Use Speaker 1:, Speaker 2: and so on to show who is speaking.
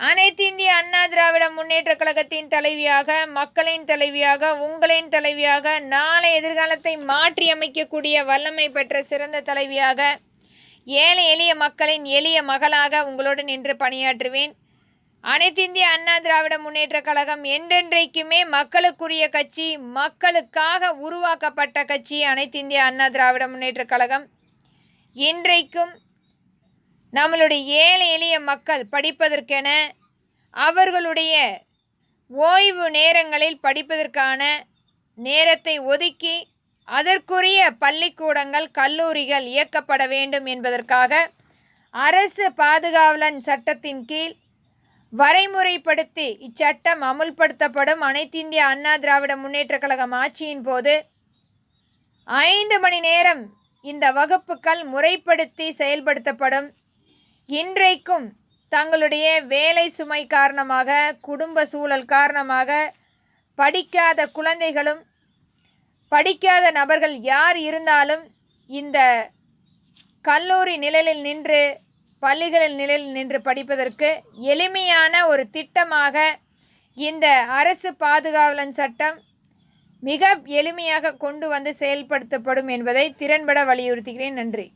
Speaker 1: அனைத்து இந்திய அண்ணா திராவிட முன்னேற்ற கழகத்தின் தலைவியாக, மக்களின் தலைவியாக, உங்களின் தலைவியாக, நாளை எதிர்காலத்தை மாற்றி அமைக்கக்கூடிய வல்லமை பெற்ற சிறந்த தலைவியாக, ஏழை எளிய மக்களின் எளிய மகளாக உங்களோடு நின்று பணியாற்றுவேன். அனைத்து இந்திய அண்ணா திராவிட முன்னேற்ற கழகம் என்றென்றைக்குமே மக்களுக்குரிய கட்சி, மக்களுக்காக உருவாக்கப்பட்ட கட்சி அனைத்து இந்திய அண்ணா திராவிட முன்னேற்ற கழகம். இன்றைக்கும் நம்மளுடைய ஏழை எளிய மக்கள் படிப்பதற்கென அவர்களுடைய ஓய்வு நேரங்களில் படிப்பதற்கான நேரத்தை ஒதுக்கி அதற்குரிய பள்ளிக்கூடங்கள், கல்லூரிகள் இயக்கப்பட வேண்டும் என்பதற்காக அரசு பாதுகாவலன் சட்டத்தின் கீழ் வரைமுறைப்படுத்தி இச்சட்டம் அமுல்படுத்தப்படும். அனைத்து இந்திய அண்ணா திராவிட முன்னேற்ற கழகம் ஆட்சியின் போது 5 மணி நேரம் இந்த வகுப்புகள் முறைப்படுத்தி செயல்படுத்தப்படும். இன்றைக்கும் தங்களுடைய வேலை சுமை காரணமாக, குடும்ப சூழல் காரணமாக படிக்காத குழந்தைகளும் படிக்காத நபர்கள் யார் இருந்தாலும் இந்த கல்லூரி நிலையில் நின்று, பள்ளிகளில் நிலையில் நின்று படிப்பதற்கு எளிமையான ஒரு திட்டமாக இந்த அரசு பாதுகாவலன் சட்டம் மிக எளிமையாக கொண்டு வந்து செயல்படுத்தப்படும் என்பதை திறன்பட வலியுறுத்துகிறேன். நன்றி.